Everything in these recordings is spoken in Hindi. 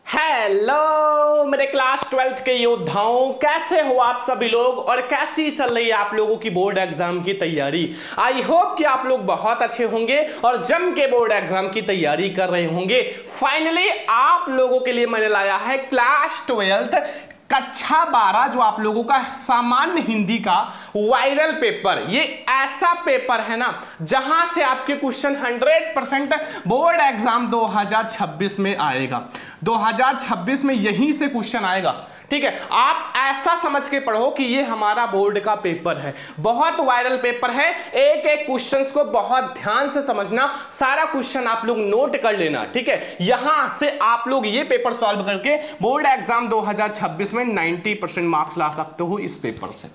हेलो मेरे क्लास 12th के योद्धाओं, कैसे हो आप सभी लोग और कैसी चल रही है आप लोगों की बोर्ड एग्जाम की तैयारी। आई होप कि आप लोग बहुत अच्छे होंगे और जम के बोर्ड एग्जाम की तैयारी कर रहे होंगे। फाइनली आप लोगों के लिए मैंने लाया है क्लास 12th कक्षा 12 जो आप लोगों का सामान्य हिंदी का वायरल पेपर। ये ऐसा पेपर है ना जहां से आपके क्वेश्चन 100% बोर्ड एग्जाम 2026 में आएगा। 2026 में यहीं से क्वेश्चन आएगा। ठीक है, आप ऐसा समझ के पढ़ो कि ये हमारा बोर्ड का पेपर है, बहुत वायरल पेपर है। एक एक क्वेश्चंस को बहुत ध्यान से समझना, सारा क्वेश्चन आप लोग नोट कर लेना। ठीक है, यहां से आप लोग ये पेपर सॉल्व करके बोर्ड एग्जाम 2026 में 90% मार्क्स ला सकते हो इस पेपर से।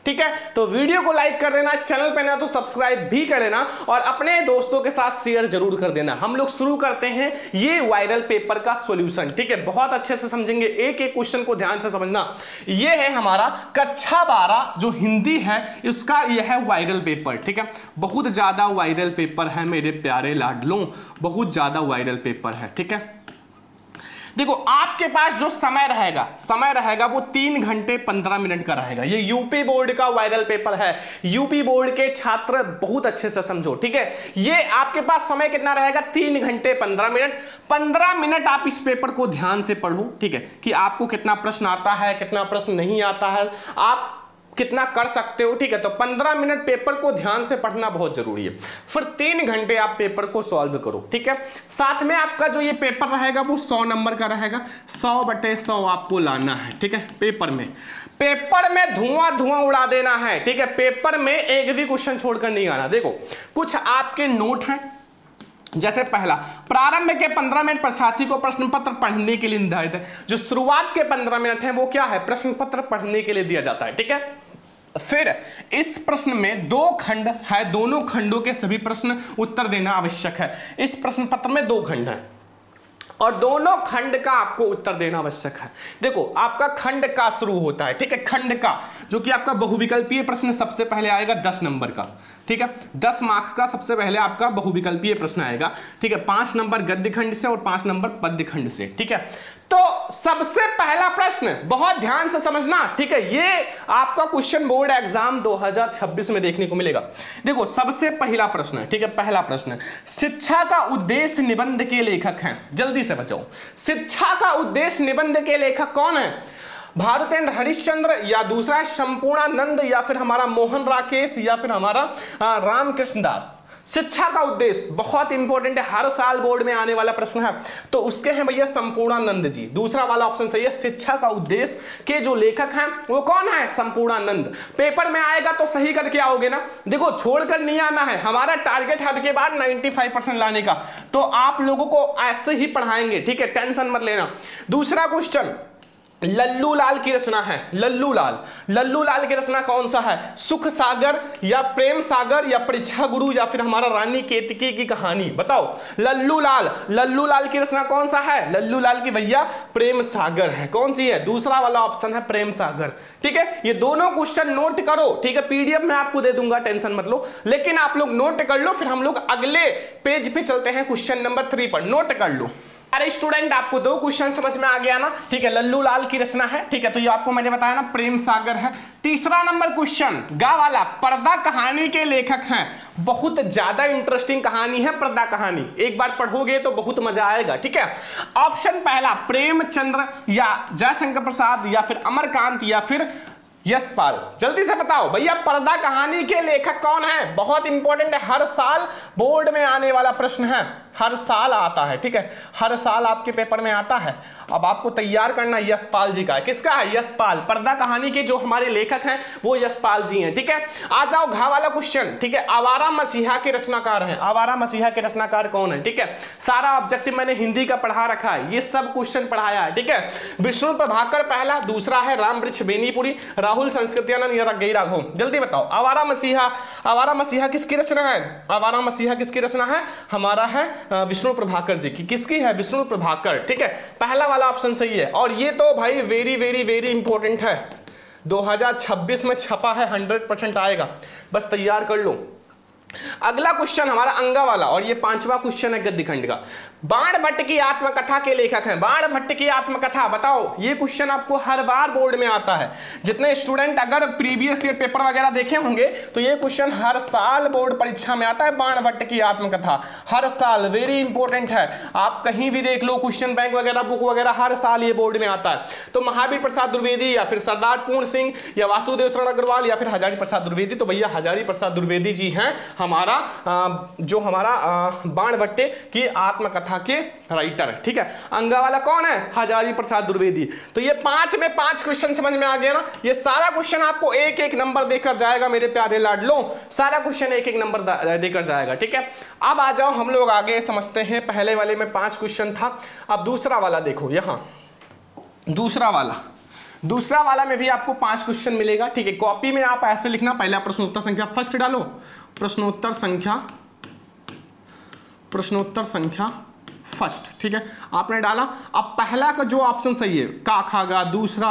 ठीक है, तो वीडियो को लाइक कर देना, चैनल पे ना तो सब्सक्राइब भी कर देना और अपने दोस्तों के साथ शेयर जरूर कर देना। हम लोग शुरू करते हैं ये वायरल पेपर का सॉल्यूशन। ठीक है, बहुत अच्छे से समझेंगे, एक एक क्वेश्चन को ध्यान से समझना। ये है हमारा कक्षा 12 जो हिंदी है, इसका यह है वायरल पेपर। ठीक है, बहुत ज्यादा वायरल पेपर है मेरे प्यारे लाडलों, बहुत ज्यादा वायरल पेपर है। ठीक है, देखो आपके पास जो समय रहेगा वो 3 घंटे 15 मिनट का रहेगा। ये यूपी बोर्ड का वायरल पेपर है, यूपी बोर्ड के छात्र बहुत अच्छे से समझो। ठीक है, ये आपके पास समय कितना रहेगा, 3 घंटे 15 मिनट। 15 मिनट आप इस पेपर को ध्यान से पढ़ो। ठीक है, कि आपको कितना प्रश्न आता है, कितना प्रश्न नहीं आता है, आप कितना कर सकते हो। ठीक है, तो 15 मिनट पेपर को ध्यान से पढ़ना बहुत जरूरी है। फिर 3 घंटे आप पेपर को सॉल्व करो। ठीक है, साथ में आपका जो ये पेपर रहेगा वो 100 नंबर का रहेगा। 100/100 आपको लाना है। ठीक है, पेपर में धुआं उड़ा देना है। ठीक है, पेपर में एक भी क्वेश्चन छोड़कर नहीं आना। देखो कुछ आपके नोट हैं, जैसे पहला, प्रारंभ के 15 मिनट प्रशार्थी को प्रश्न पत्र पढ़ने के लिए निर्धारित है। जो शुरुआत के 15 मिनट है वो क्या है, प्रश्न पत्र पढ़ने के लिए दिया जाता है। ठीक है, फिर इस प्रश्न में 2 खंड है, दोनों खंडों के सभी प्रश्न उत्तर देना आवश्यक है। इस प्रश्न पत्र में 2 खंड है और दोनों खंड का आपको उत्तर देना आवश्यक है। देखो आपका खंड का शुरू होता है। ठीक है, खंड का जो कि आपका बहुविकल्पीय प्रश्न सबसे पहले आएगा 10 नंबर का। ठीक है, 10 मार्क्स का सबसे पहले आपका बहुविकल्पीय प्रश्न आएगा। ठीक है, 5 नंबर गद्य खंड से और 5 नंबर पद्य खंड से। ठीक है, तो सबसे पहला प्रश्न बहुत ध्यान से समझना। ठीक है, ये आपका क्वेश्चन बोर्ड एग्जाम 2026 में देखने को मिलेगा। देखो सबसे पहला प्रश्न है। ठीक है, पहला प्रश्न, शिक्षा का उद्देश्य निबंध के लेखक हैं। जल्दी से बचाओ, शिक्षा का उद्देश्य निबंध के लेखक कौन है, भारतेंद्र हरिश्चंद्र या दूसरा है संपूर्णानंद या फिर हमारा मोहन राकेश या फिर हमारा रामकृष्ण दास। शिक्षा का उद्देश्य बहुत इंपॉर्टेंट है, हर साल बोर्ड में आने वाला प्रश्न है। तो उसके हैं भैया संपूर्णानंद जी, दूसरा वाला ऑप्शन सही है। शिक्षा का उद्देश्य के जो लेखक हैं वो कौन है, संपूर्णानंद। पेपर में आएगा तो सही करके आओगे ना, देखो छोड़कर नहीं आना है। हमारा टारगेट है अब के बाद 95% लाने का, तो आप लोगों को ऐसे ही पढ़ाएंगे। ठीक है, टेंशन मत लेना। दूसरा क्वेश्चन, लल्लू लाल की रचना है। लल्लू लाल की रचना कौन सा है, सुख सागर या प्रेम सागर या परीक्षा गुरु या फिर हमारा रानी केतकी की कहानी। बताओ लल्लू लाल की रचना कौन सा है, लल्लू लाल की भैया प्रेम सागर है। कौन सी है, दूसरा वाला ऑप्शन है प्रेम सागर। ठीक है, ये दोनों क्वेश्चन नोट करो। ठीक है, पीडीएफ में आपको दे दूंगा, टेंशन मत लो, लेकिन आप लोग नोट कर लो। फिर हम लोग अगले पेज पे चलते हैं, क्वेश्चन नंबर 3 पर। नोट कर लो। अरे स्टूडेंट, आपको 2 क्वेश्चन समझ में आ गया ना। ठीक है, लल्लू लाल की रचना है। ठीक है, तो ये आपको मैंने बताया ना प्रेम सागर है। तीसरा नंबर क्वेश्चन, गा वाला, पर्दा कहानी के लेखक हैं। बहुत ज्यादा इंटरेस्टिंग कहानी है पर्दा कहानी, एक बार पढ़ोगे तो बहुत मजा आएगा। ठीक है, ऑप्शन पहला प्रेमचंद्र या जयशंकर प्रसाद या फिर अमरकांत या फिर यशपाल। जल्दी से बताओ भैया पर्दा कहानी के लेखक कौन है, बहुत इंपॉर्टेंट है, हर साल बोर्ड में आने वाला प्रश्न है, हर साल आता है। ठीक है, हर साल आपके पेपर में आता है। अब आपको तैयार करना यशपाल जी का है। किसका है, यशपाल। पर्दा कहानी के जो हमारे लेखक हैं वो यशपाल जी हैं। ठीक है, आ जाओ घा वाला क्वेश्चन। ठीक है, आवारा मसीहा के रचनाकार हैं। आवारा मसीहा के रचनाकार कौन है। ठीक है, सारा ऑब्जेक्टिव मैंने हिंदी का पढ़ा रखा है, ये सब क्वेश्चन पढ़ाया है। ठीक है, विष्णु प्रभाकर पहला, दूसरा है राम वृक्ष बेनीपुरी, राहुल संस्कृत्यानंद या गई राघव। जल्दी बताओ आवारा मसीहा किसकी रचना है, आवारा मसीहा किसकी रचना है, हमारा है विष्णु प्रभाकर जी की। किसकी है, विष्णु प्रभाकर। ठीक है, पहला वाला ऑप्शन सही है। और ये तो भाई वेरी वेरी वेरी इंपॉर्टेंट है, 2026 में छपा है, 100% आएगा, बस तैयार कर लो। अगला क्वेश्चन हमारा अंगा वाला, और ये 5वां क्वेश्चन है गद्य खंड का। बाणभट्ट की आत्मकथा के लेखक हैं। बाणभट्ट की आत्मकथा बताओ, ये क्वेश्चन आपको हर बार बोर्ड में आता है। जितने स्टूडेंट अगर प्रीवियस ईयर पेपर वगैरह देखे होंगे तो ये क्वेश्चन हर साल बोर्ड परीक्षा में आता है। बाणभट्ट की आत्मकथा हर साल, वेरी इंपॉर्टेंट है। आप कहीं भी देख लो, क्वेश्चन बैंक वगैरह, बुक वगैरह, हर साल ये बोर्ड में आता है। तो महावीर प्रसाद द्विवेदी या फिर सरदार पूर्ण सिंह या वासुदेव शरण अग्रवाल या फिर हजारी प्रसाद द्विवेदी, तो भैया हजारी प्रसाद द्विवेदी जी हैं हमारा जो हमारा बाणभट्ट की आत्मकथा के राइटर, ठीक है। अंगावाला कौन है? हजारी प्रसाद द्विवेदी। तो ये 5 में 5 क्वेश्चन समझ में आ गया ना। ये सारा क्वेश्चन आपको एक एक नंबर देकर जाएगा मेरे प्यारे लाडलो, सारा क्वेश्चन एक एक नंबर देकर जाएगा, ठीक है। अब आ जाओ हम लोग आगे समझते हैं। पहले वाले में 5 क्वेश्चन था, अब दूसरा वाला देखो। यहां दूसरा वाला में भी आपको 5 क्वेश्चन मिलेगा, ठीक है। कॉपी में आप ऐसे लिखना, पहले प्रश्नोत्तर संख्या फर्स्ट डालो, प्रश्नोत्तर संख्या फर्स्ट, ठीक है, आपने डाला। अब पहला का जो ऑप्शन सही है, का खागा, दूसरा,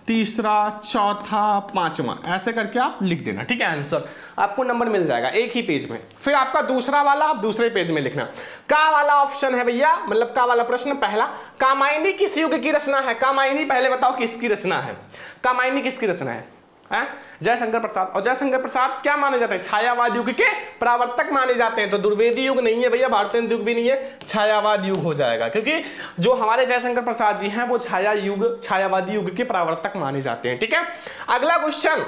तीसरा, चौथा, पांचवा, ऐसे करके आप लिख देना, ठीक है। आंसर आपको नंबर मिल जाएगा एक ही पेज में। फिर आपका दूसरा वाला आप दूसरे पेज में लिखना। का वाला ऑप्शन है भैया, मतलब का वाला प्रश्न पहला, कामायनी किस युग की रचना है? कामायनी पहले बताओ किसकी रचना है? कामायनी किसकी रचना है? जयशंकर प्रसाद। और जयशंकर प्रसाद क्या माने जाते हैं? छायावाद युग के प्रवर्तक माने जाते हैं। तो द्विवेदी युग नहीं है भैया, भारतेंदु युग भी नहीं है, छायावाद युग हो जाएगा, क्योंकि जो हमारे जयशंकर प्रसाद जी हैं वो छायावादी युग के प्रवर्तक माने जाते हैं, ठीक है। अगला क्वेश्चन,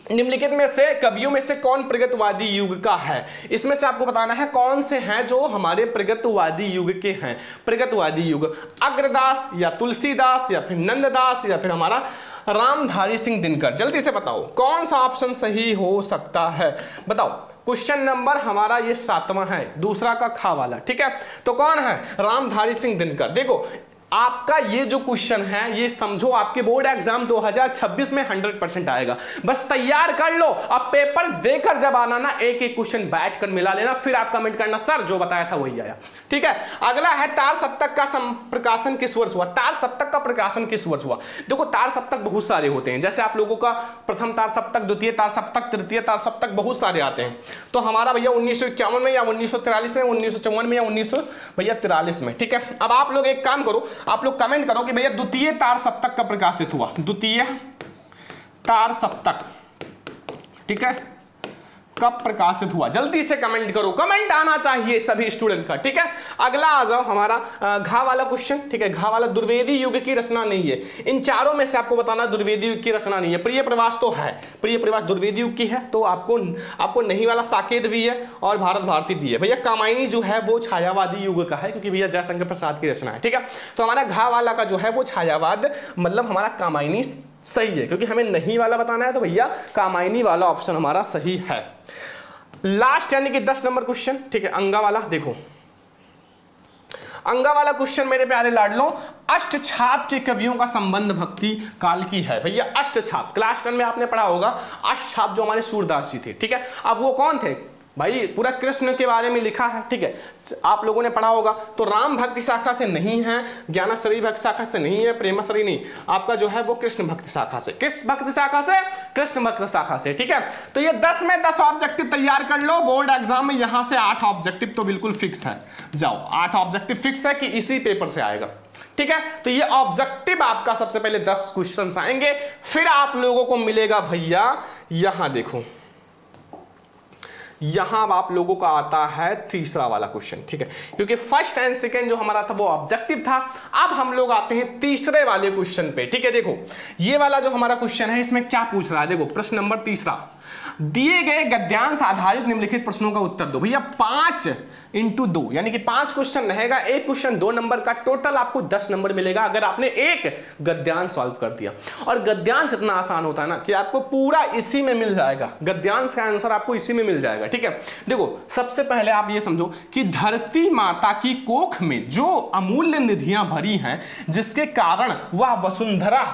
निम्नलिखित में से कवियों में से कौन प्रगतवादी युग का है? इसमें से आपको बताना है कौन से हैं जो हमारे प्रगतवादी युग के हैं। प्रगतवादी युग, अग्रदास या तुलसीदास या फिर नंददास या फिर हमारा रामधारी सिंह दिनकर। जल्दी से बताओ कौन सा ऑप्शन सही हो सकता है, बताओ। क्वेश्चन नंबर हमारा ये 7वां है, दूसरा का खा वाला, ठीक है। तो कौन है? रामधारी सिंह दिनकर। देखो आपका ये जो क्वेश्चन है ये समझो आपके बोर्ड एग्जाम 2026 में 100% आएगा। बस तैयार कर लो, अब पेपर देकर जब आना ना, एक एक क्वेश्चन बैठ कर मिला लेना, फिर आप कमेंट करना सर जो बताया था वही आया, ठीक है। अगला है तार सप्तक का प्रकाशन किस वर्ष हुआ? तार सप्तक का प्रकाशन किस वर्ष हुआ? देखो तार सप्तक बहुत सारे होते हैं, जैसे आप लोगों का प्रथम तार सप्तक, द्वितीय तार सप्तक, तृतीय तार सप्तक, बहुत सारे आते हैं। तो हमारा भैया 1951 में या 1943 में, 1954 में या 1943 में, ठीक है। अब आप लोग एक काम करो, आप लोग कमेंट करो कि भैया द्वितीय तार सप्तक कब प्रकाशित हुआ? द्वितीय तार सप्तक, ठीक है, कब प्रकाशित हुआ? जल्दी से कमेंट करो, कमेंट आना चाहिए सभी स्टूडेंट का, ठीक है। अगला आ जाओ हमारा घा वाला क्वेश्चन, ठीक है। घा वाला, द्विवेदी युग की रचना नहीं है। इन चारों में से आपको बताना द्विवेदी युग की रचना नहीं है। प्रिय प्रवास तो है, प्रिय प्रवास द्विवेदी युग की है, तो आपको नहीं वाला साकेत भी है और भारत भारती भी है। भैया कामायनी जो है वो छायावादी युग का है, क्योंकि भैया जयशंकर प्रसाद की रचना है, ठीक है। तो हमारा घा वाला का जो है वो छायावाद, मतलब हमारा कामायनी सही है, क्योंकि हमें नहीं वाला बताना है, तो भैया कामायनी वाला ऑप्शन हमारा सही है। लास्ट यानी कि 10 नंबर क्वेश्चन, ठीक है। अंगा वाला देखो, अंगा वाला क्वेश्चन मेरे प्यारे लाडलो, अष्टछाप के कवियों का संबंध भक्ति काल की है। भैया अष्टछाप क्लास 10 में आपने पढ़ा होगा, अष्टछाप जो हमारे सूरदास जी थे, ठीक है। अब वो कौन थे भाई? पूरा कृष्ण के बारे में लिखा है, ठीक है, आप लोगों ने पढ़ा होगा। तो राम भक्ति शाखा से नहीं है, ज्ञानश्री भक्ति शाखा से नहीं है, प्रेमश्री नहीं, आपका जो है वो कृष्ण भक्ति शाखा से। किस भक्ति शाखा से? कृष्ण भक्ति शाखा से, ठीक है। तो ये 10 में 10 ऑब्जेक्टिव तैयार कर लो। बोर्ड एग्जाम में यहां से 8 ऑब्जेक्टिव तो बिल्कुल फिक्स है, जाओ 8 ऑब्जेक्टिव फिक्स है कि इसी पेपर से आएगा, ठीक है। तो ये ऑब्जेक्टिव आपका सबसे पहले 10 क्वेश्चन आएंगे, फिर आप लोगों को मिलेगा भैया, यहां देखो, यहां आप लोगों का आता है तीसरा वाला क्वेश्चन, ठीक है, क्योंकि फर्स्ट एंड सेकंड जो हमारा था वो ऑब्जेक्टिव था। अब हम लोग आते हैं तीसरे वाले क्वेश्चन पे, ठीक है। देखो ये वाला जो हमारा क्वेश्चन है इसमें क्या पूछ रहा है, देखो प्रश्न नंबर तीसरा, दिए गए गद्यांश आधारित निम्नलिखित प्रश्नों का उत्तर दो। भैया 5x2 यानी कि 5 क्वेश्चन रहेगा, एक क्वेश्चन 2 नंबर का, टोटल आपको 10 नंबर मिलेगा अगर आपने एक गद्यांश सॉल्व कर दिया। और गद्यांश इतना आसान होता है ना कि आपको पूरा इसी में मिल जाएगा, गद्यांश का आंसर आपको इसी में मिल जाएगा, ठीक है। देखो सबसे पहले आप ये समझो कि धरती माता की कोख में जो अमूल्य निधियां भरी हैं, जिसके कारण वह वसुंधरा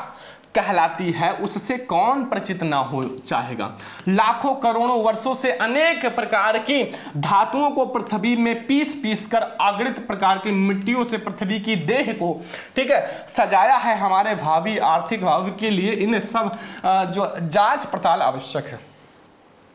कहलाती है, उससे कौन परिचित ना हो चाहेगा। लाखों करोड़ों वर्षों से अनेक प्रकार की धातुओं को पृथ्वी में पीस पीस कर अगणित प्रकार की मिट्टियों से पृथ्वी की देह को, ठीक है, सजाया है। हमारे भावी आर्थिक भावी के लिए इन सब जो जांच पड़ताल आवश्यक है।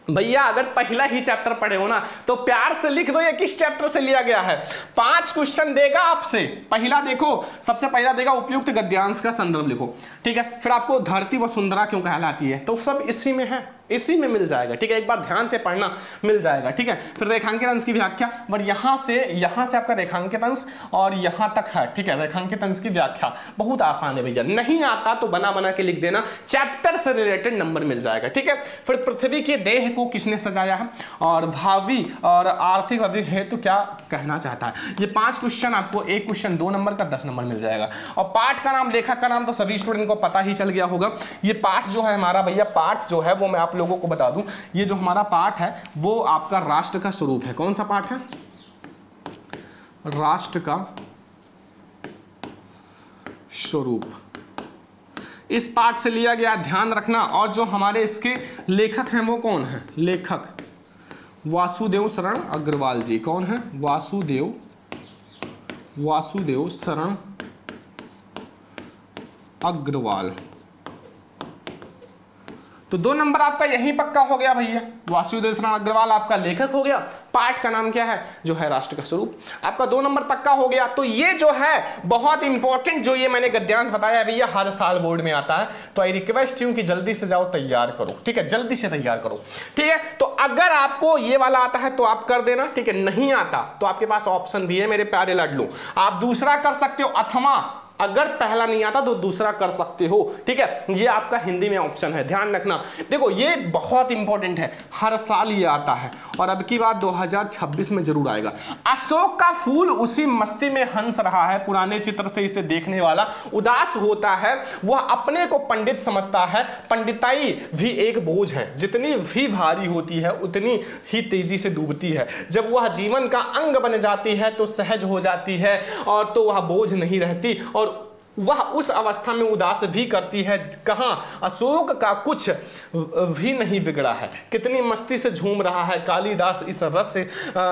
भैया अगर पहला ही चैप्टर पढ़े हो ना तो प्यार से लिख दो ये किस चैप्टर से लिया गया है। 5 क्वेश्चन देगा आपसे। पहला देखो, सबसे पहला देगा उपयुक्त गद्यांश का संदर्भ लिखो, ठीक है। फिर आपको धरती वसुंधरा क्यों कहलाती है, तो सब इसी में है, इसी में मिल जाएगा, ठीक है। एक बार ध्यान से पढ़ना, मिल जाएगा, ठीक है। फिर रेखांकित अंश की व्याख्या, और यहां से आपका रेखांकित अंश और यहां तक है, ठीक है। रेखांकित अंश की व्याख्या बहुत आसान है भैया, नहीं आता तो बना बना के लिख देना, चैप्टर से रिलेटेड नंबर मिल जाएगा, ठीक है। फिर पृथ्वी के देह को किसने सजाया है, और भावी और आर्थिक हेतु क्या कहना चाहता है। ये 5 क्वेश्चन आपको, एक क्वेश्चन 2 नंबर का 10 नंबर मिल जाएगा। और पाठ का नाम, लेखक का नाम तो सभी स्टूडेंट को पता ही चल गया होगा। ये पाठ जो है हमारा भैया, पाठ जो है वो मैं आप लोगों को बता दूं, ये जो हमारा पाठ है वो आपका राष्ट्र का स्वरूप है। कौन सा पाठ है, राष्ट्र का स्वरूप, इस पाठ से लिया गया, ध्यान रखना। और जो हमारे इसके लेखक हैं वो कौन है, लेखक वासुदेव शरण अग्रवाल जी। कौन है, वासुदेव शरण अग्रवाल। तो 2 नंबर आपका यही पक्का हो गया भैया, वासुदेव शरण अग्रवाल आपका लेखक हो गया। पाठ का नाम क्या है, जो है राष्ट्र का स्वरूप, आपका 2 नंबर पक्का हो गया। तो ये जो है बहुत इंपॉर्टेंट, जो ये मैंने गद्यांश बताया है भैया, हर साल बोर्ड में आता है। तो आई रिक्वेस्ट हूं कि जल्दी से जाओ तैयार करो, ठीक है, जल्दी से तैयार करो, ठीक है। तो अगर आपको ये वाला आता है तो आप कर देना, ठीक है। नहीं आता तो आपके पास ऑप्शन भी है मेरे प्यारे लाडलो, आप दूसरा कर सकते हो, अथवा अगर पहला नहीं आता तो दूसरा कर सकते हो, ठीक है। ये आपका हिंदी में ऑप्शन है, ध्यान रखना। देखो ये बहुत इंपॉर्टेंट है, हर साल ये आता है, और अब की बात 2026 में जरूर आएगा। अशोक का फूल उसी मस्ती में हंस रहा है, पुराने चित्र से इसे देखने वाला उदास होता है, वह अपने को पंडित समझता है, पंडिताई भी एक बोझ है, जितनी भी भारी होती है उतनी ही तेजी से डूबती है। जब वह जीवन का अंग बन जाती है तो सहज हो जाती है, और तो वह बोझ नहीं रहती, और वह उस अवस्था में उदास भी करती है। कहां, अशोक का कुछ भी नहीं बिगड़ा है, कितनी मस्ती से झूम रहा है। कालिदास इस रस से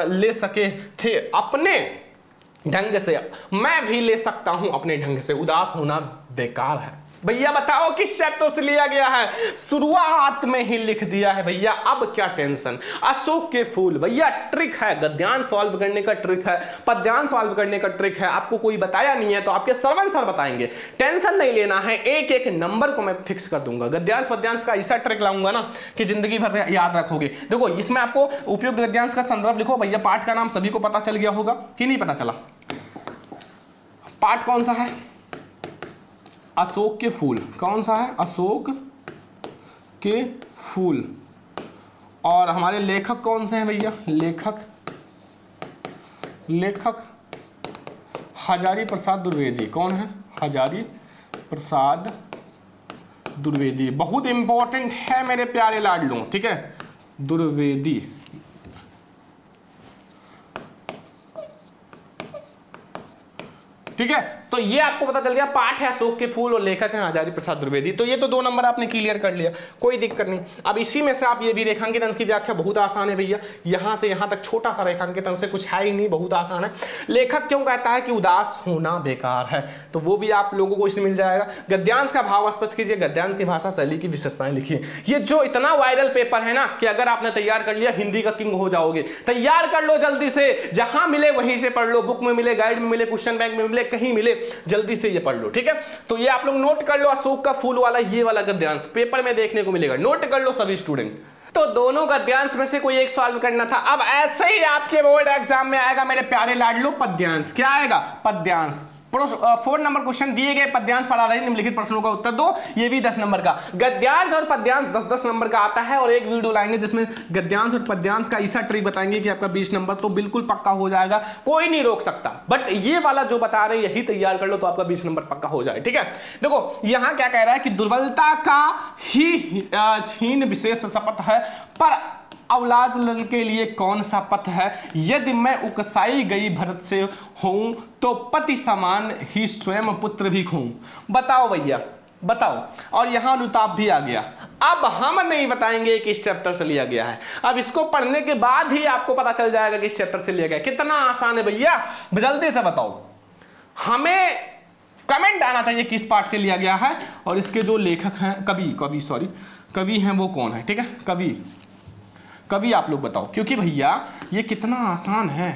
ले सके थे अपने ढंग से, मैं भी ले सकता हूं अपने ढंग से, उदास होना बेकार है। भैया बताओ किस चैप्टर से लिया गया है, शुरुआत में ही लिख दिया है भैया, अब क्या टेंशन। अशोक के फूल भैया ट्रिक है, गद्यांश सॉल्व करने का ट्रिक है, पद्यांश सॉल्व करने का ट्रिक है। आपको कोई बताया नहीं है तो आपके श्रवण सर बताएंगे, टेंशन नहीं लेना है, एक एक नंबर को मैं फिक्स कर दूंगा। गद्यांश पद्यांश का ऐसा ट्रिक लाऊंगा ना कि जिंदगी भर याद रखोगे। देखो इसमें आपको उपयुक्त गद्यांश का संदर्भ लिखो भैया, पाठ का नाम सभी को पता चल गया होगा कि नहीं पता चला। पाठ कौन सा है, अशोक के फूल। कौन सा है, अशोक के फूल। और हमारे लेखक कौन से हैं भैया, लेखक हजारी प्रसाद द्विवेदी। कौन है, हजारी प्रसाद द्विवेदी, बहुत इंपॉर्टेंट है मेरे प्यारे लाडलों, ठीक है, द्विवेदी। ठीक है, तो ये आपको पता चल गया, पाठ है अशोक के फूल और लेखक है हजारी प्रसाद द्विवेदी। तो ये तो 2 नंबर आपने क्लियर कर लिया, कोई दिक्कत नहीं। अब इसी में से आप ये भी, रेखांकित अंश की व्याख्या बहुत आसान है भैया, यहां से यहां तक छोटा सा रेखांकित अंश से कुछ है ही नहीं, बहुत आसान है। लेखक क्यों कहता है कि उदास होना बेकार है, तो वो भी आप लोगों को इसमें मिल जाएगा। गद्यांश का भाव स्पष्ट कीजिए, गद्यांश की भाषा शैली की विशेषताएं लिखिए। ये जो इतना वायरल पेपर है ना कि अगर आपने तैयार कर लिया हिंदी का किंग हो जाओगे। तैयार कर लो जल्दी से, जहां मिले वहीं से पढ़ लो, बुक में मिले, गाइड में मिले, क्वेश्चन बैंक में मिले, कहीं मिले, जल्दी से ये पढ़ लो, ठीक है। तो ये आप लोग नोट कर लो, अशोक का फूल वाला ये वाला गद्यांश पेपर में देखने को मिलेगा, नोट कर लो सभी स्टूडेंट। तो दोनों गद्यांश में से कोई एक सॉल्व करना था। अब ऐसे ही आपके बोर्ड एग्जाम में आएगा मेरे प्यारे लाडलो पद्यांश। क्या आएगा, पद्यांश। 4 नंबर क्वेश्चन दिए गए पद्यांश पर आधारित निम्नलिखित प्रश्नों का उत्तर दो, ये भी 10 नंबर का। गद्यांश और पद्यांश 10-10 नंबर का आता है, और एक वीडियो लाएंगे जिसमें गद्यांश और पद्यांश का ऐसा ट्रिक बताएंगे कि आपका 20 नंबर तो बिल्कुल पक्का हो जाएगा, कोई नहीं रोक सकता। बट ये वाला जो बता रहे यही तैयार कर लो तो आपका 20 नंबर पक्का हो जाए, ठीक है। देखो यहां क्या कह रहा है कि दुर्बलता का ही छीन विशेष शपथ है, पर औलाद के लिए कौन सा पथ है। यदि मैं उकसाई गई भरत से हूं तो पति समान ही स्वयं पुत्र भी खूं। बताओ भैया, बताओ। और यहां अनुताप भी आ गया। अब हम नहीं बताएंगे कि इस चैप्टर से लिया गया है, अब इसको पढ़ने के बाद ही आपको पता चल जाएगा कि इस चैप्टर से लिया गया। कितना आसान है भैया, जल्दी से बताओ। हमें कमेंट आना चाहिए किस पार्ट से लिया गया है, और इसके जो लेखक हैं, कवि हैं वो कौन है, ठीक है। कवि कवि आप लोग बताओ, क्योंकि भैया ये कितना आसान है,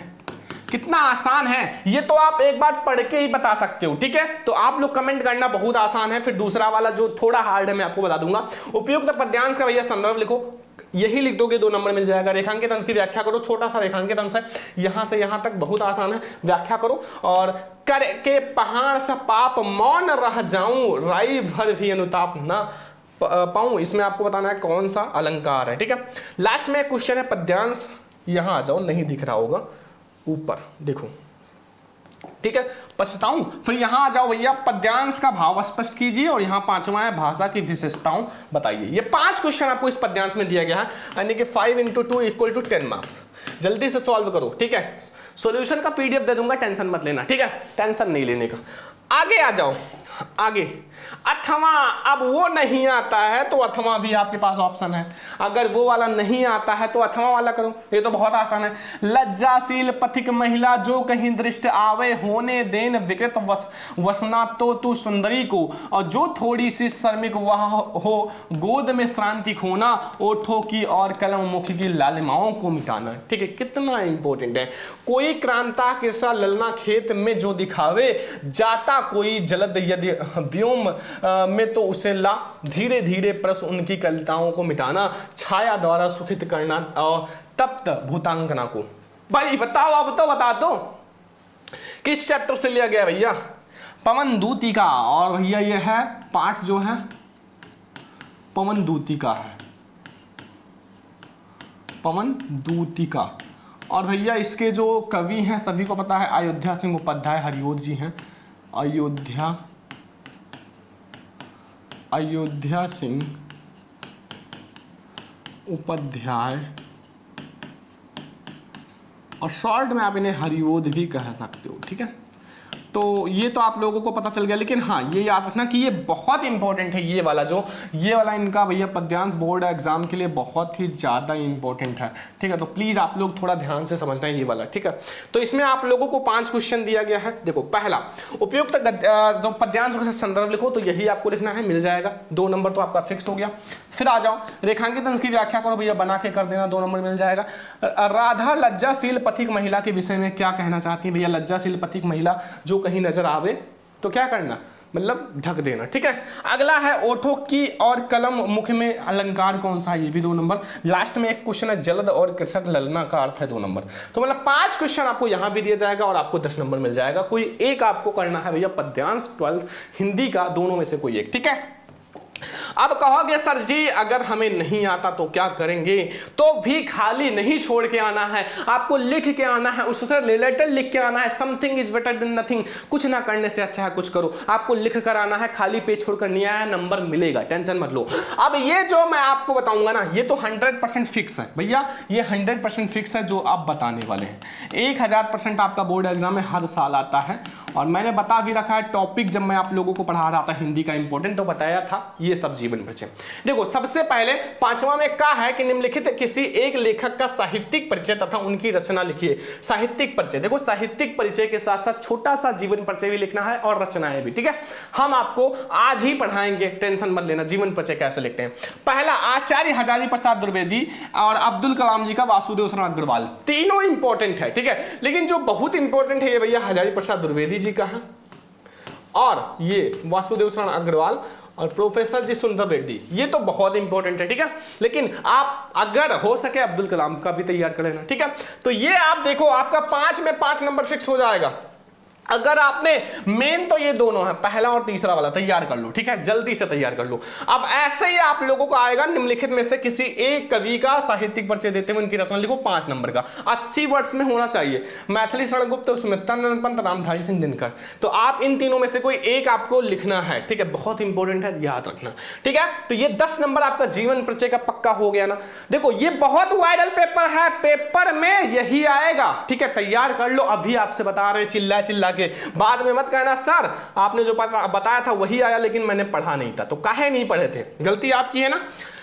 कितना आसान है, ये तो आप एक बार पढ़ के ही बता सकते हो, ठीक है। तो आप लोग कमेंट करना, बहुत आसान है। फिर दूसरा वाला जो थोड़ा हार्ड है मैं आपको बता दूंगा। उपयुक्त पद्यांश का भैया संदर्भ लिखो, यही लिख दोगे 2 नंबर मिल जाएगा। रेखांकित अंश की व्याख्या करो, छोटा सा रेखांकित अंश है, यहां से यहां तक बहुत आसान है, व्याख्या करो। और कर के पहाड़ सा पाप मौन रह जाऊं, राई भर भी अनुताप ना पाऊं, इसमें आपको बताना है कौन सा अलंकार है, ठीक है। लास्ट में क्वेश्चन है पद्यांश, यहां आ जाओ, नहीं दिख रहा होगा, ऊपर देखो, ठीक है, पछताऊं। फिर यहां आ जाओ भैया, पद्यांश का भाव स्पष्ट कीजिए, और यहां 5वां है भाषा की विशेषताओं बताइए। ये 5 क्वेश्चन आपको इस पद्यांश में दिया गया है, यानी कि 5 × 2 = 10 मार्क्स। जल्दी से सॉल्व करो, ठीक है। सॉल्यूशन का पीडीएफ दे दूंगा, टेंशन मत लेना, ठीक है, टेंशन नहीं लेने का। आगे आ जाओ, आगे अथवा, अब वो नहीं आता है तो अथवा भी आपके पास ऑप्शन है, अगर वो वाला नहीं आता है तो अथवा वाला करो, ये तो बहुत आसान है। लज्जाशील पथिक महिला जो कहीं दृष्ट आवे, होने देन विकृत वसना तो तू सुंदरी को, और जो थोड़ी सी शर्मिक वह हो, गोद में श्रांति खोना, ओठों की और कलम मुख की लालिमाओं को मिटाना, ठीक है। कितना इंपॉर्टेंट है। कोई क्रांता किस्सा ललना खेत में जो दिखावे, जाता कोई जलद यदि व्योम में तो उसे ला, धीरे धीरे प्रस उनकी कलिताओं को मिटाना, छाया द्वारा सुखित करना, और तप्त भूतांगना को। भाई बताओ, आप तो बता दो किस चैप्टर से लिया गया भैया? पवन दूती का। और भैया ये है पाठ जो है पवन दूती का है, पवन दूती का। और भैया इसके जो कवि हैं सभी को पता है, अयोध्या सिंह उपाध्याय हरिओद जी हैं, अयोध्या सिंह उपाध्याय, और शॉर्ट में आप इन्हें हरिओद भी कह सकते हो, ठीक है। तो ये तो आप लोगों को पता चल गया, लेकिन हाँ ये याद रखना कि ये बहुत इंपॉर्टेंट है, ये वाला इनका भैया पद्यांश बोर्ड एग्जाम के लिए बहुत ही ज़्यादा इंपॉर्टेंट है, ठीक है। तो प्लीज़ आप लोग थोड़ा ध्यान से समझना है ये वाला, ठीक है। तो इसमें आप लोगों को 5 क्वेश्चन दिया गया है। देखो पहला, उपयुक्त जो पद्यांश का संदर्भ लिखो, तो यही आपको लिखना है, मिल जाएगा, 2 नंबर तो आपका फिक्स हो गया। फिर आ जाओ, रेखांकित अंश की व्याख्या करो भैया, बना के कर देना, 2 नंबर मिल जाएगा। राधा लज्जाशील पथिक महिला के विषय में क्या कहना चाहती है भैया? लज्जाशील पथिक महिला जो कहीं नजर आवे तो क्या करना, मतलब ढक देना, ठीक है। अगला है ओठों की और कलम मुख में अलंकार कौन सा है, ये भी 2 नंबर। लास्ट में एक क्वेश्चन है जलद और कृषक ललना का अर्थ है, 2 नंबर। तो मतलब 5 क्वेश्चन आपको यहां भी दिया जाएगा और आपको 10 नंबर मिल जाएगा। कोई एक आपको करना है भैया पद्यांश 12th हिंदी का, दोनों में से कोई एक, ठीक है। अब कहोगे सर जी अगर हमें नहीं आता तो क्या करेंगे? तो भी खाली नहीं छोड़ के आना है, आपको लिख के आना है, उससे रिलेटेड लिख के आना है। Something is better than nothing, कुछ ना करने से अच्छा है कुछ करो। आपको लिख कर आना है, खाली पेज छोड़कर नहीं आया, नंबर मिलेगा, टेंशन मत लो। अब ये जो मैं आपको बताऊंगा ना, ये तो 100% फिक्स है भैया, ये 100% फिक्स है जो आप बताने वाले हैं। 1000% आपका बोर्ड एग्जाम में हर साल आता है, और मैंने बता भी रखा है टॉपिक, जब मैं आप लोगों को पढ़ा रहा था हिंदी का इंपॉर्टेंट तो बताया था ये सब जीवन परिचय। देखो सबसे पहले 5वां में क्या है कि निम्नलिखित किसी एक लेखक का साहित्यिक परिचय तथा उनकी रचना लिखिए। साहित्यिक परिचय, देखो साहित्यिक परिचय के साथ साथ छोटा सा जीवन परिचय भी लिखना है और रचनाएं भी, ठीक है। हम आपको आज ही पढ़ाएंगे, टेंशन मत लेना, जीवन परिचय कैसे लिखते हैं। पहला, आचार्य हजारी प्रसाद द्विवेदी और अब्दुल कलाम जी का वासुदेव शरण अग्रवाल, तीनों इंपॉर्टेंट है, ठीक है। लेकिन जो बहुत इंपॉर्टेंट है ये भैया हजारी प्रसाद द्विवेदी जी का है, और ये वासुदेव शरण अग्रवाल और प्रोफेसर जी सुंदर रेड्डी, ये तो बहुत इंपॉर्टेंट है, ठीक है। लेकिन आप अगर हो सके अब्दुल कलाम का भी तैयार कर लेना, ठीक है। तो ये आप देखो आपका 5 में 5 नंबर फिक्स हो जाएगा। अगर आपने मेन तो ये दोनों है, पहला और तीसरा वाला तैयार कर लो, ठीक है, जल्दी से तैयार कर लो। अब ऐसे ही आप लोगों को आएगा निम्नलिखित में से किसी एक कवि का साहित्यिक परिचय देते हुए उनकी रचना लिखो 5 नंबर का, 80 वर्ड्स में होना चाहिए। मैथिली शरण गुप्त, सुमित्रा नंदन पंत, रामधारी सिंह दिनकर। तो आप इन तीनों में से कोई एक आपको लिखना है, ठीक है, बहुत इंपॉर्टेंट है, याद रखना, ठीक है। तो ये 10 नंबर आपका जीवन परिचय का पक्का हो गया ना। देखो ये बहुत वायरल पेपर है, पेपर में यही आएगा, ठीक है, तैयार कर लो। अभी आपसे बता रहे चिल्ला चिल्ला के, बाद में मत कहना सर आपने जो बताया था वही आया लेकिन मैंने पढ़ा नहीं था। तो काहे नहीं पढ़े थे, गलती आपकी है ना।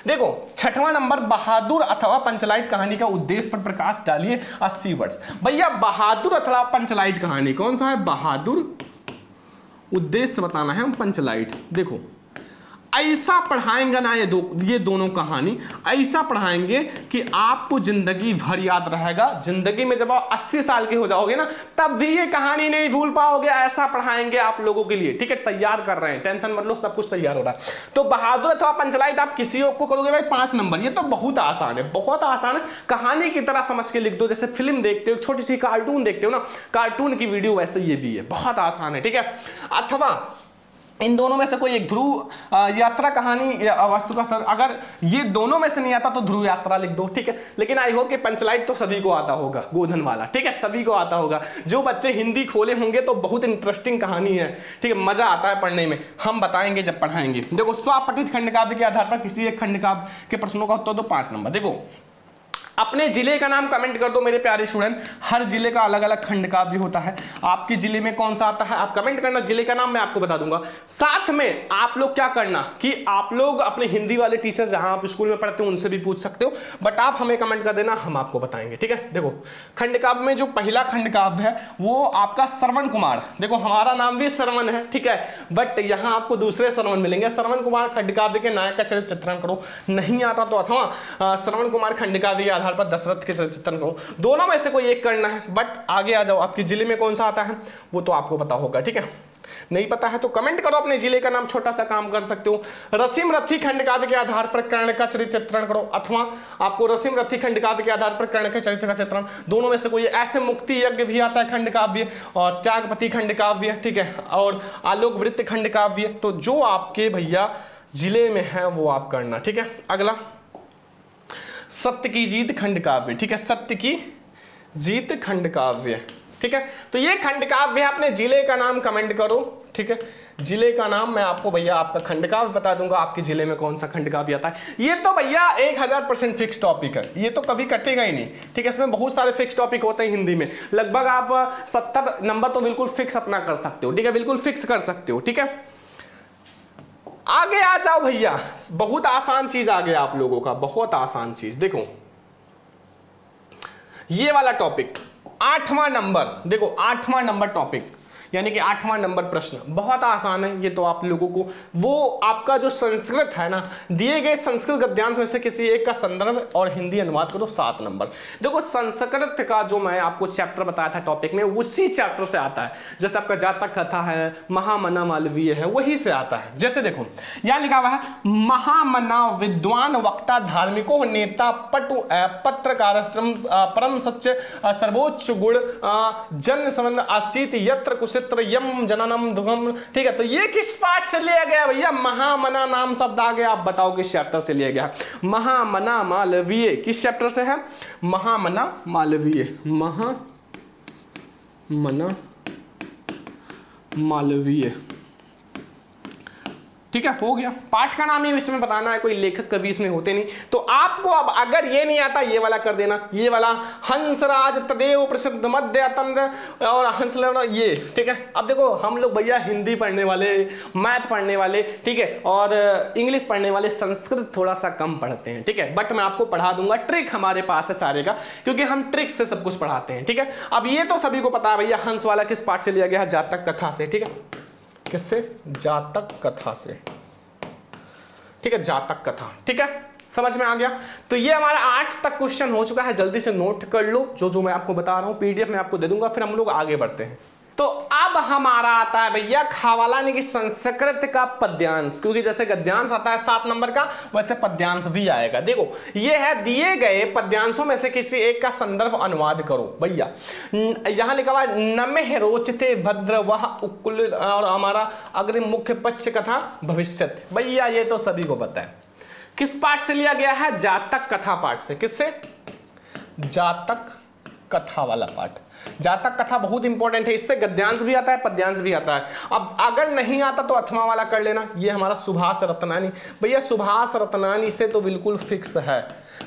देखो 6वां नंबर, बहादुर अथवा पंचलाइट कहानी का उद्देश्य पर प्रकाश डालिए 80 वर्ड्स। भैया बहादुर अथवा पंचलाइट कहानी कौन सा है? बहादुर, उद्देश्य बताना है, पंचलाइट। देखो ऐसा पढ़ाएंगे ना ये दोनों कहानी ऐसा पढ़ाएंगे कि आपको जिंदगी भर याद रहेगा। जिंदगी में जब आप 80 साल के हो जाओगे ना तब भी ये कहानी नहीं भूल पाओगे। ऐसा पढ़ाएंगे आप लोगों के लिए, ठीक है। तैयार कर रहे हैं, टेंशन मत लो, सब कुछ तैयार हो रहा है। तो बहादुर अथवा पंचलाइट आप किसी को करोगे भाई 5 नंबर। ये तो बहुत आसान है, बहुत आसान है। कहानी की तरह समझ के लिख दो, जैसे फिल्म देखते हो, छोटी सी कार्टून देखते हो ना, कार्टून की वीडियो वैसे ये भी है, बहुत आसान है, ठीक है। अथवा इन दोनों में से कोई एक ध्रुव यात्रा कहानी या वस्तु का सर, अगर ये दोनों में से नहीं आता तो ध्रुव यात्रा लिख दो, ठीक है। लेकिन आई होप कि पंचलाइट तो सभी को आता होगा, गोधन वाला, ठीक है, सभी को आता होगा। जो बच्चे हिंदी खोले होंगे तो बहुत इंटरेस्टिंग कहानी है, ठीक है, मजा आता है पढ़ने में। हम बताएंगे जब पढ़ाएंगे। देखो, स्वपठित खंडकाव्य के आधार पर किसी एक खंडकाव्य के प्रश्नों का उत्तर दो 5 नंबर। देखो, अपने जिले का नाम कमेंट कर दो मेरे प्यारे स्टूडेंट। हर जिले का अलग अलग खंडकाव्य होता है, आपके जिले में कौन सा आता है आप कमेंट करना, जिले का नाम मैं आपको बता दूंगा। साथ में आप लोग क्या करना कि आप लोग अपने हिंदी वाले टीचर जहां आप स्कूल में पढ़ते हो उनसे भी पूछ सकते हो, बट आप हमें कमेंट कर देना, हम आपको बताएंगे, ठीक है। देखो, खंडकाव्य में जो पहला खंडकाव्य है वो आपका श्रवण कुमार। देखो, हमारा नाम भी श्रवण है, ठीक है, बट यहाँ आपको दूसरे श्रवण मिलेंगे। श्रवण कुमार खंडकाव्य के नायक का चरित्र चित्रण करो, नहीं आता तो अथवा श्रवण कुमार खंडकाव्य आधार पर दशरथ के चित्रण करो। दोनों में से कोई एक करना है, बट आगे आ जाओ, आपके जिले में कौन सा आता है वो तो आपको पता होगा, ठीक है। नहीं पता है तो कमेंट करो अपने जिले का नाम, छोटा सा काम कर सकते हो। रसीम रथी खंडकाव्य के आधार पर कर्ण का चरित्र चित्रण करो, अथवा आपको रसीम रथी खंडकाव्य के आधार पर कर्ण के चरित्र का चित्रण। दोनों में से कोई, ऐसे मुक्ति यज्ञ भी आता है खंडकाव्य, और त्यागपति खंडकाव्य, ठीक है, और आलोक वृत्त खंडकाव्य। तो जो आपके भैया जिले में है वो आप करना, ठीक है। अगला, सत्य की जीत खंडकाव्य, ठीक है, सत्य की जीत खंडकाव्य, ठीक है। तो ये खंडकाव्य अपने जिले का नाम कमेंट करो, ठीक है। जिले का नाम मैं आपको भैया आपका खंडकाव्य बता दूंगा, आपके जिले में कौन सा खंडकाव्य आता है। ये तो भैया 1000% फिक्स टॉपिक है, ये तो कभी कटेगा ही नहीं, ठीक है। इसमें बहुत सारे फिक्स टॉपिक होते हैं हिंदी में, लगभग आप 70 नंबर तो बिल्कुल फिक्स अपना कर सकते हो, ठीक है, बिल्कुल फिक्स कर सकते हो, ठीक है। आगे आ जाओ भैया, बहुत आसान चीज आ गया आप लोगों का, बहुत आसान चीज। देखो, ये वाला टॉपिक 8वां नंबर, देखो 8वां नंबर टॉपिक, यानी कि 8वां नंबर प्रश्न बहुत आसान है ये तो आप लोगों को। वो आपका जो संस्कृत है ना, दिए गए संस्कृत गद्यांश में से किसी एक का संदर्भ और हिंदी अनुवाद करो 7 नंबर। देखो, संस्कृत का जो मैं आपको चैप्टर बताया था टॉपिक में, उसी चैप्टर से आता है। जैसे आपका जातक कथा है, महामना मालवीय है, वही से आता है। जैसे देखो, यहां लिखा हुआ है, महामना विद्वान वक्ता धार्मिको नेता पटु पत्रकार परम सच्च सर्वोच्च गुण जन संबंध असीत यत्र कुशित यम जननम दुगम, ठीक है। तो ये किस पाठ से लिया गया भैया? महामना नाम शब्द आ गया, आप बताओ किस चैप्टर से लिया गया? महामना मालवीय किस चैप्टर से है? महामना मालवीय, महामना मालवीय, ठीक है, हो गया। पाठ का नाम ही इसमें बताना है, कोई लेखक कवि इसमें होते नहीं। तो आपको अब अगर ये नहीं आता, ये वाला कर देना, ये वाला हंसराज तदेव प्रसिद्ध मध्य तंत्र और हंस, ये ठीक है। अब देखो, हम लोग भैया हिंदी पढ़ने वाले, मैथ पढ़ने वाले, ठीक है, और इंग्लिश पढ़ने वाले संस्कृत थोड़ा सा कम पढ़ते हैं, ठीक है, बट मैं आपको पढ़ा दूंगा, ट्रिक हमारे पास है सारे का, क्योंकि हम ट्रिक से सब कुछ पढ़ाते हैं, ठीक है। अब ये तो सभी को पता है भैया, हंस वाला किस पाठ से लिया गया है? जातक कथा से, ठीक है। किससे? जातक कथा से, ठीक है, जातक कथा, ठीक है, समझ में आ गया। तो ये हमारा 8 तक क्वेश्चन हो चुका है, जल्दी से नोट कर लो जो मैं आपको बता रहा हूं, पीडीएफ में आपको दे दूंगा, फिर हम लोग आगे बढ़ते हैं। तो अब हमारा आता है भैया खावाला यानी कि संस्कृत का पद्यांश, क्योंकि जैसे गद्यांश आता है 7 नंबर का, वैसे पद्यांश भी आएगा। देखो, ये है, दिए गए पद्यांशों में से किसी एक का संदर्भ अनुवाद करो भैया। यहां लिखा हुआ है, नमः रोचते भद्र वह उकुल, और हमारा अग्रिम मुख्य पक्ष कथा भविष्यत। भैया ये तो सभी को पता है, किस पाठ से लिया गया है? जातक कथा पाठ से। किससे? जातक कथा वाला पाठ। जातक कथा बहुत इंपॉर्टेंट है, इससे गद्यांश भी आता है, पद्यांश भी आता है। अब अगर नहीं आता तो अथवा वाला कर लेना। ये हमारा सुभाष रत्नानी, भैया सुभाष रत्नानी से तो बिल्कुल फिक्स है,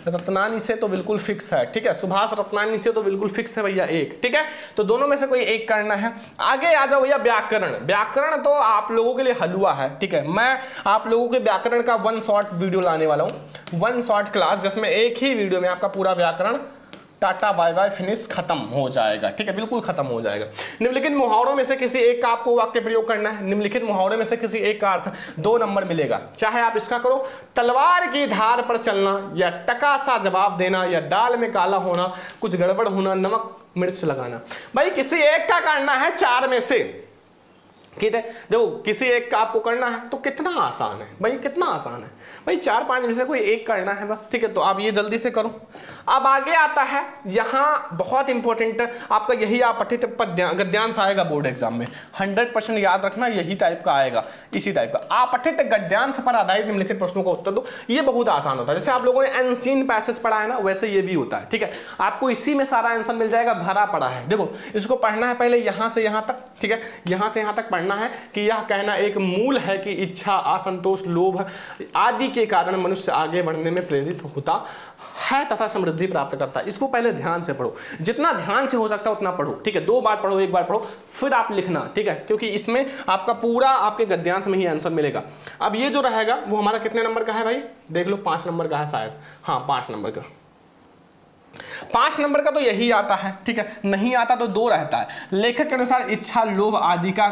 रत्नानी से तो बिल्कुल फिक्स है, ठीक है, सुभाष रत्नानी से तो बिल्कुल फिक्स है भैया एक, ठीक है। तो दोनों में से कोई एक करना है। आगे आ जाओ भैया, व्याकरण। व्याकरण तो आप लोगों के लिए हलवा है, ठीक है। मैं आप लोगों के व्याकरण का 1 शॉर्ट वीडियो लाने वाला हूँ, 1 शॉर्ट क्लास, जिसमें एक ही वीडियो में आपका पूरा व्याकरण टाटा बाय बाय फिनिश, खत्म हो जाएगा, ठीक है, बिल्कुल खत्म हो जाएगा। निम्नलिखित मुहावरों में से किसी एक का आपको वाक्य प्रयोग करना है। निम्नलिखित मुहावरों में से किसी एक का अर्थ 2 नंबर मिलेगा, चाहे आप इसका करो तलवार की धार पर चलना, या टका सा जवाब देना, या दाल में काला होना, कुछ गड़बड़ होना, नमक मिर्च लगाना। भाई किसी एक का करना है 4 में से, ठीक है, देखो किसी एक का आपको करना है तो कितना आसान है भाई, कितना आसान है भाई, 4-5 में से कोई एक करना है बस, ठीक है। तो आप ये जल्दी से करो। अब आगे आता है यहाँ बहुत इंपॉर्टेंट आपका यही अपठित गद्यांश आएगा बोर्ड एग्जाम में, 100% याद रखना, यही टाइप का आएगा, इसी टाइप का अपठित गद्यांश पर आधारित निम्नलिखित प्रश्नों का उत्तर दो। ये बहुत आसान होता है, जैसे आप लोगों ने अनसीन पैसेज पढ़ा है ना, वैसे ये भी होता है, ठीक है। आपको इसी में सारा आंसर मिल जाएगा, भरा पड़ा है। देखो इसको पढ़ना है पहले यहाँ से यहाँ तक, ठीक है, यहाँ से यहाँ तक पढ़ना है कि यह कहना एक मूल है कि इच्छा, असंतोष, लोभ आदि के कारण मनुष्य आगे बढ़ने में प्रेरित होता है तथा समृद्धि प्राप्त करता है। इसको पहले ध्यान से पढ़ो, जितना ध्यान से हो सकता है उतना पढ़ो, ठीक है। 2 बार पढ़ो, 1 बार पढ़ो, फिर आप लिखना, ठीक है, क्योंकि इसमें आपका पूरा आपके गद्यांश में ही आंसर मिलेगा। अब ये जो रहेगा वो हमारा कितने नंबर का है भाई, देख लो 5 नंबर का है शायद, हाँ 5 नंबर का, 5 नंबर का तो यही आता है, ठीक है, नहीं आता तो 2 रहता है। लेखक के अनुसार इच्छा, लोभ आदि का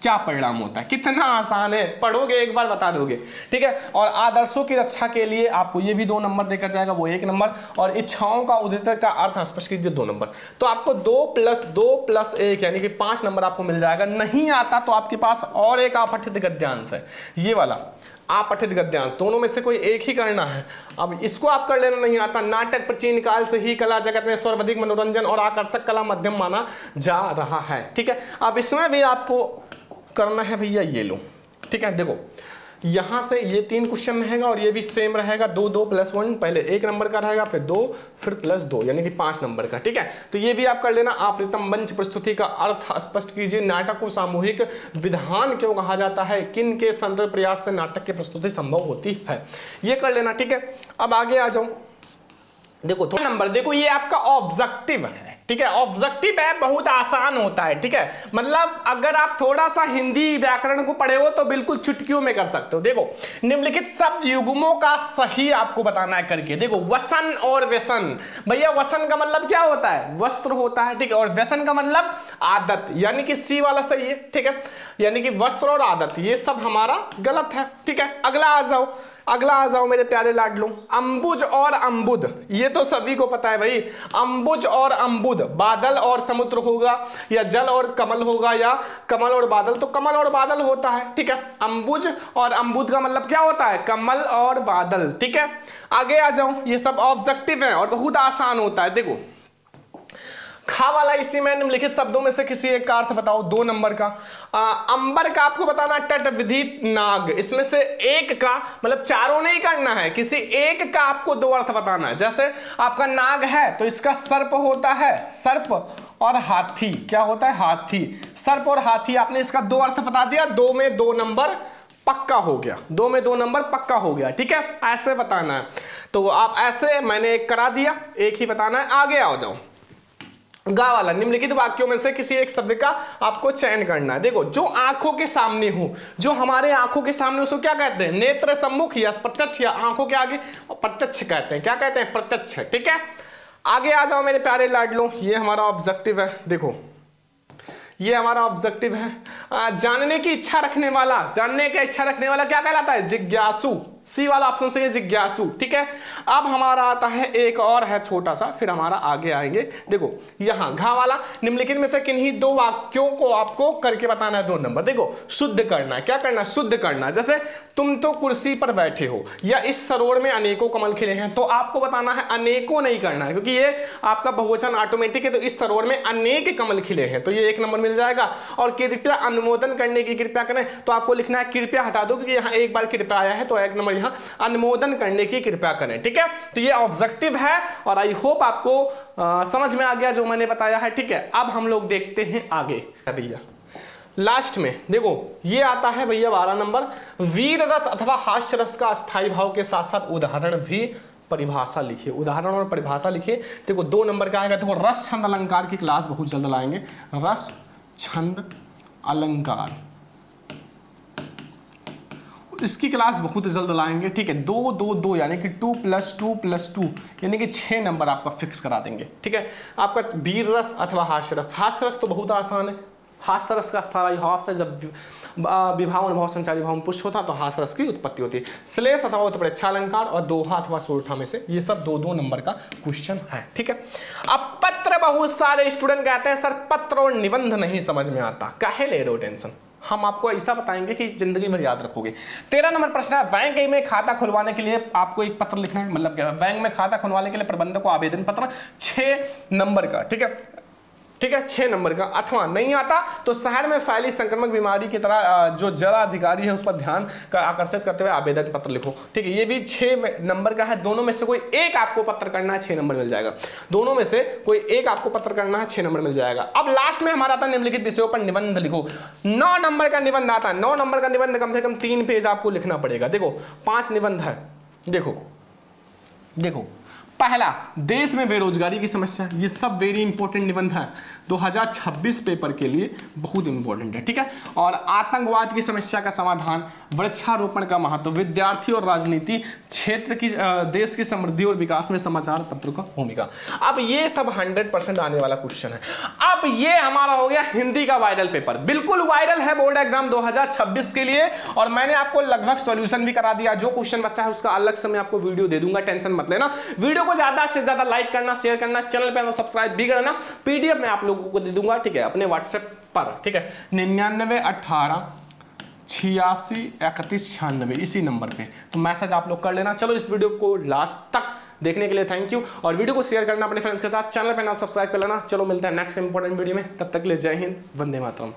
क्या परिणाम होता है, कितना आसान है, पढ़ोगे एक बार बता दोगे, ठीक है। और आदर्शों की रक्षा के लिए आपको ये भी 2 नंबर देकर जाएगा, वो 1 नंबर, और इच्छाओं का उद्देश्य का अर्थ स्पष्ट कीजिए 2 नंबर। तो आपको 2 + 2 + 1 यानी कि 5 नंबर आपको मिल जाएगा। नहीं आता तो आपके पास और एक अपठित गद्यांश है, ये वाला अपठित गद्यांश, दोनों में से कोई एक ही करना है। अब इसको आप कर लेना, नहीं आता। नाटक प्राचीन काल से ही कला जगत में सर्वाधिक मनोरंजन और आकर्षक कला माध्यम माना जा रहा है, ठीक है। अब इसमें भी आपको करना है भैया, ये लो, ठीक है। देखो यहां से ये 3 क्वेश्चन रहेगा और ये भी सेम रहेगा, 2 2 + 1, पहले 1 नंबर का रहेगा, फिर 2, फिर +2 यानी कि 5 नंबर का, ठीक है। तो ये भी आप कर लेना। अप्रियतम मंच प्रस्तुति का अर्थ स्पष्ट कीजिए। नाटक को सामूहिक विधान क्यों कहा जाता है, किन के संदर्भ प्रयास से नाटक की प्रस्तुति संभव होती है, ये कर लेना, ठीक है। अब आगे आ जाओ, देखो थोड़ा नंबर देखो, ये आपका ऑब्जेक्टिव है, ठीक है। ऑब्जेक्टिव है, बहुत आसान होता है, ठीक है। मतलब अगर आप थोड़ा सा हिंदी व्याकरण को पढ़े हो तो बिल्कुल चुटकियों में कर सकते हो। देखो निम्नलिखित शब्द युग्मों का सही आपको बताना है करके। देखो वसन और व्यसन, भैया वसन का मतलब क्या होता है, वस्त्र होता है, ठीक है, और व्यसन का मतलब आदत, यानी कि सी वाला सही है, ठीक है, यानी कि वस्त्र और आदत, ये सब हमारा गलत है, ठीक है। अगला आ जाओ मेरे प्यारे लाडलो, अंबुज और अंबुद, ये तो सभी को पता है भाई। अंबुज और अंबुद, बादल और समुद्र होगा, या जल और कमल होगा, या कमल और बादल, तो कमल और बादल होता है, ठीक है। अंबुज और अंबुद का मतलब क्या होता है, कमल और बादल, ठीक है। आगे आ जाओ, ये सब ऑब्जेक्टिव है और बहुत आसान होता है। देखो खा वाला, इसी में निम्नलिखित शब्दों में से किसी एक का अर्थ बताओ, 2 नंबर का। अंबर का आपको बताना, तट विधि नाग, इसमें से एक का, मतलब चारों नहीं करना है, किसी एक का आपको 2 अर्थ बताना है। जैसे आपका नाग है तो इसका सर्प होता है, सर्प, और हाथी क्या होता है, हाथी, सर्प और हाथी, आपने इसका 2 अर्थ बता दिया, 2 में 2 नंबर पक्का हो गया, 2 में 2 नंबर पक्का हो गया, ठीक है। ऐसे बताना है, तो आप ऐसे, मैंने एक करा दिया, एक ही बताना है। आगे आ जाओ, गा वाला, निम्नलिखित वाक्यों में से किसी एक शब्द का आपको चयन करना है। देखो जो आंखों के सामने हो, जो हमारे आंखों के सामने, उसको क्या कहते हैं, नेत्र सम्मुख, या प्रत्यक्ष, या आंखों के आगे प्रत्यक्ष कहते हैं, क्या कहते हैं, प्रत्यक्ष, ठीक है। आगे आ जाओ मेरे प्यारे लाडलो, ये हमारा ऑब्जेक्टिव है। देखो ये हमारा ऑब्जेक्टिव है। जानने की इच्छा रखने वाला, जानने की इच्छा रखने वाला क्या कहलाता है, जिज्ञासु, सी वाला ऑप्शन से जिज्ञासु, ठीक है। अब हमारा आता है एक और है छोटा सा, फिर हमारा आगे आएंगे। देखो यहाँ घा वाला, निम्नलिखित में से किन्हीं 2 वाक्यों को आपको करके बताना है, 2 नंबर। देखो शुद्ध करना है, क्या करना है, शुद्ध करना है। जैसे तुम तो कुर्सी पर बैठे हो, या इस सरोवर में अनेकों कमल खिले हैं, तो आपको बताना है अनेकों नहीं करना है, क्योंकि ये आपका बहुवचन ऑटोमेटिक है। तो इस सरोवर में अनेक कमल खिले हैं, तो ये 1 नंबर मिल जाएगा। और कृपया अनुमोदन करने की कृपया करें, तो आपको लिखना है कृपया हटा दो, क्योंकि यहाँ एक बार कृपया आया है, तो 1 नंबर यहाँ अनुमोदन करने की कृपया करें, ठीक है। तो ये ऑब्जेक्टिव है और आई होप आपको समझ में आ गया जो मैंने बताया है, ठीक है। अब हम लोग देखते हैं आगे भैया, लास्ट में देखो ये आता है भैया 12 नंबर, वीर रस अथवा हास्य रस का अस्थायी भाव के साथ साथ उदाहरण भी परिभाषा लिखिए, उदाहरण और परिभाषा लिखिए। देखो 2 नंबर का आएगा। देखो रस छंद अलंकार की क्लास बहुत जल्द लाएंगे, रस छंद अलंकार, इसकी क्लास बहुत जल्द लाएंगे, ठीक है। 2 2 2 यानी कि 2 + 2 + 2 यानी कि 6 नंबर आपका फिक्स करा देंगे, ठीक है। आपका वीर रस अथवा हास्य रस, हास्य रस तो बहुत आसान है। हास्य रस का स्थायी हाव से जब विभाव अनुभव संचारी भाव में पुष्ट होता तो हास्य रस की उत्पत्ति होती है। श्लेष अथवा उत्प्रेक्षा अलंकार और दोहा अथवा सोरठा में से ये सब 2 2 नंबर का क्वेश्चन है, ठीक है। अब पत्र, बहुत सारे स्टूडेंट कहते हैं सर पत्र और निबंध नहीं समझ में आता, काहे ले रहे हो टेंशन। हम आपको ऐसा बताएंगे कि जिंदगी में याद रखोगे। 13 नंबर प्रश्न है, बैंक में खाता खुलवाने के लिए आपको एक पत्र लिखना है, मतलब क्या, बैंक में खाता खुलवाने के लिए प्रबंधक को आवेदन पत्र 6 नंबर का, ठीक है, ठीक है, 6 नंबर का। अथवा नहीं आता तो शहर में फैली संक्रामक बीमारी की तरह जो जरा अधिकारी है उस पर ध्यान का आकर्षित करते हुए आवेदन पत्र लिखो, ठीक है। ये भी 6 नंबर का है, दोनों में से कोई एक आपको पत्र करना है, 6 नंबर मिल जाएगा। दोनों में से कोई एक आपको पत्र करना है, 6 नंबर मिल जाएगा। अब लास्ट में हमारा आता निम्नलिखित विषयों पर निबंध लिखो। 9 नंबर का निबंध आता है। 9 नंबर का निबंध कम से कम 3 पेज आपको लिखना पड़ेगा। देखो 5 निबंध है, देखो देखो पहला, देश में बेरोजगारी की समस्या, ये सब वेरी इंपॉर्टेंट निबंध है, 2026 पेपर के लिए बहुत इंपॉर्टेंट है, ठीक है। और आतंकवाद की समस्या का समाधान, वृक्षारोपण का महत्व, विद्यार्थी और राजनीति क्षेत्र की, देश की समृद्धि और विकास में समाचार पत्रों का भूमिका। अब ये सब 100% आने वाला क्वेश्चन है। अब ये हमारा हो गया हिंदी का वायरल पेपर, बिल्कुल वायरल है बोर्ड एग्जाम 2026 के लिए। और मैंने आपको लगभग सॉल्यूशन भी करा दिया, जो क्वेश्चन बच्चा है उसका अलग से मैं आपको वीडियो दे दूंगा, टेंशन मत लेना। वीडियो को ज्यादा से ज्यादा लाइक करना, शेयर करना, चैनल पे सब्सक्राइब भी करना। पीडीएफ में आप लोगों को दे दूंगा, ठीक है, अपने व्हाट्सएप पर, ठीक है, 99 18 86 31 96 इसी नंबर पे, तो मैसेज आप लोग कर लेना। चलो इस वीडियो को लास्ट तक देखने के लिए थैंक यू, और वीडियो को शेयर करना अपने फ्रेंड्स के साथ, चैनल पे नाम सब्सक्राइब कर लेना। चलो मिलते हैं नेक्स्ट इंपॉर्टेंट वीडियो में, तब तक के लिए जय हिंद, वंदे मातरम।